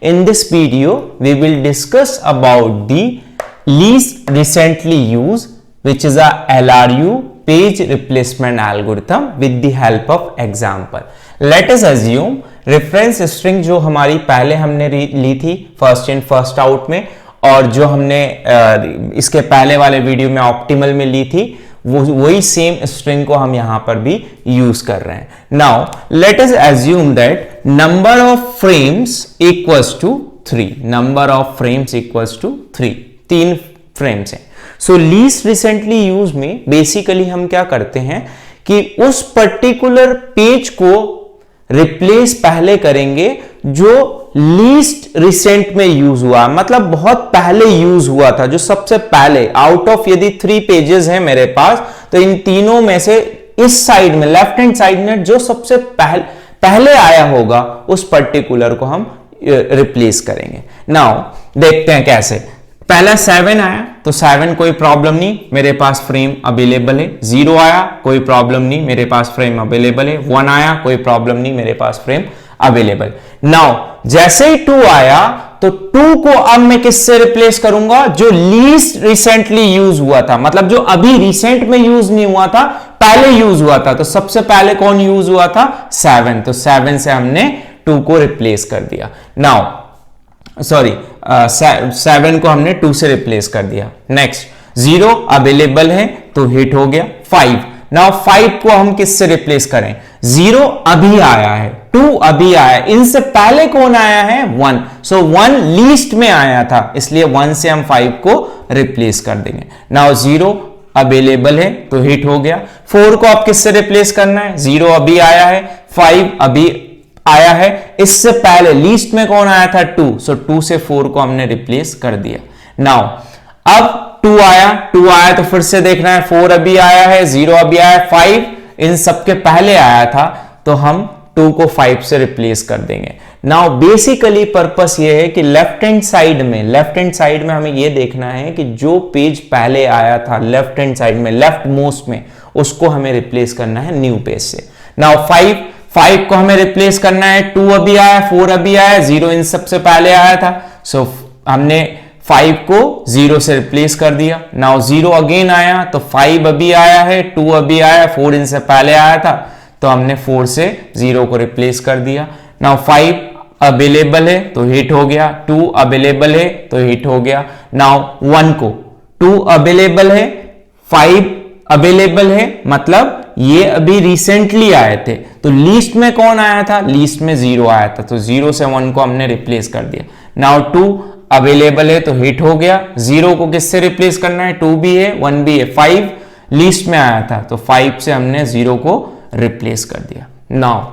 in this video we will discuss about the least recently used, which is a LRU page replacement algorithm with the help of example. Let us assume reference string जो हमारी पहले हमने ली थी first in first out में, और जो हमने इसके पहले वाले वीडियो में ऑप्टिमल में ली थी, वही सेम स्ट्रिंग को हम यहां पर भी यूज कर रहे हैं. Now let us assume that number of frames equals to 3. Number of frames equals to 3. 3 frames हैं. सो लीस्ट रिसेंटली यूज में बेसिकली हम क्या करते हैं कि उस पर्टिकुलर पेज को रिप्लेस पहले करेंगे जो लीस्ट रिसेंट में यूज हुआ, मतलब बहुत पहले यूज हुआ था, जो सबसे पहले आउट ऑफ यदि 3 पेजेस हैं मेरे पास, तो इन तीनों में से इस साइड में लेफ्ट हैंड साइड में जो सबसे पहले आया होगा उस पर्टिकुलर को हम रिप्लेस करेंगे. नाउ देखते हैं कैसे. पहला 7 आया तो 7 कोई प्रॉब्लम नहीं, मेरे पास फ्रेम अवेलेबल है. 0 आया कोई प्रॉब्लम नहीं, मेरे पास फ्रेम अवेलेबल है. 1 आया कोई प्रॉब्लम नहीं, मेरे पास फ्रेम अवेलेबल. नाउ जैसे ही 2 आया तो 2 को अब मैं किससे रिप्लेस करूंगा? जो लीस्ट रिसेंटली यूज हुआ था, मतलब जो अभी रिसेंट में यूज नहीं हुआ था, पहले यूज हुआ था. तो सबसे पहले कौन यूज हुआ था? 7. तो 7 से हमने 2 को रिप्लेस कर दिया. नाउ सॉरी 7 को हमने 2 से रिप्लेस कर दिया. नेक्स्ट 0 अवेलेबल है तो हिट हो गया. 5. नाउ 5 को हम किससे रिप्लेस करें? 0 अभी आया है, 2 अभी आया है, इनसे पहले कौन आया है? 1. सो 1 लीस्ट में आया था, इसलिए 1 से हम 5 को रिप्लेस कर देंगे. नाउ 0 अवेलेबल है तो हिट हो गया. 4 को आप किससे रिप्लेस करना है? 0 अभी आया है, 5 अभी आया है, इससे पहले लीस्ट में कौन आया था? 2. सो 2 से 4 को हमने रिप्लेस कर दिया. नाउ अब 2 आया तो फिर से देखना है. 4 अभी आया है, 0 अभी आया है, 5 इन सबके पहले आया था, तो हम 2 को 5 से रिप्लेस कर देंगे. नाउ बेसिकली पर्पस ये है कि लेफ्ट हैंड साइड में हमें ये देखना है कि जो पेज पहले आया था लेफ्ट हैंड साइड में, लेफ्ट मोस्ट में, उसको हमें रिप्लेस करना है न्यू पेज से. नाउ 5 को हमें रिप्लेस करना है. 2 अभी आया, 4 अभी आया, 0 इन सबसे पहले आया था, सो हमने 5 को 0 से रिप्लेस कर दिया. नाउ 0 अगेन आया तो 5 अभी आया है, 2 अभी आया, 4 इनसे पहले आया था, तो हमने 4 से 0 को रिप्लेस कर दिया. नाउ 5 अवेलेबल है तो हिट हो गया. 2 अवेलेबल है तो हिट हो गया. नाउ 1 को 2 अवेलेबल है, 5 अवेलेबल है, मतलब ये अभी रिसेंटली आए थे, तो लीस्ट में कौन आया था? लीस्ट में 0 आया था, तो 0 से 1 को हमने रिप्लेस कर दिया. नाउ 2 अवेलेबल है तो हिट हो गया. 0 को किससे रिप्लेस करना है? 2 भी है, 1 भी है. 5 लीस्ट में आया था, तो 5 से हमने 0 को रिप्लेस कर दिया. Now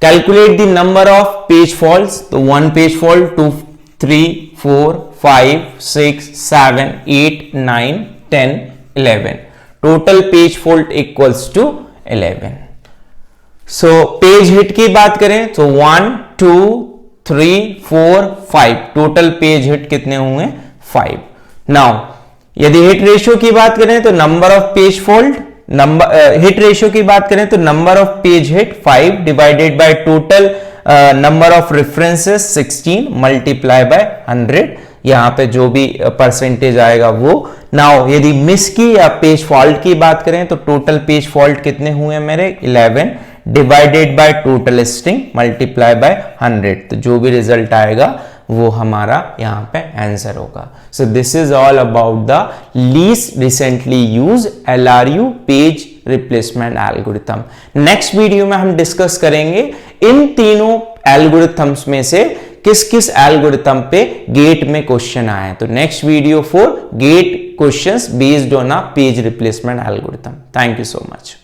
calculate the number of page faults. तो 1 page fault, 2, 3, 4, 5, 6, 7, 8, 9, 10, 11. Total page fault equals to 11. So page hit की बात करें तो 1, 2, 3, 4, 5 टोटल पेज हिट कितने हुए? 5. नाउ यदि हिट रेशियो की बात करें तो number of page fault, hit ratio की बात करें तो number of page hit 5 divided by total number of references 16 multiply by 100. यहां पे जो भी परसेंटेज आएगा वो. नाउ यदि मिस की या पेज फॉल्ट की बात करें तो टोटल पेज फॉल्ट कितने हुए मेरे? 11 divided by total string multiply by 100. तो जो भी रिजल्ट आएगा वो हमारा यहां पे आंसर होगा. So this is all about the least recently use LRU page replacement algorithm. Next video में हम डिस्कस करेंगे इन तीनों एल्गोरिथम्स में से किस किस एल्गोरिथम पे गेट में क्वेश्चन आए. तो next video for gate questions based on a page replacement algorithm. Thank you so much.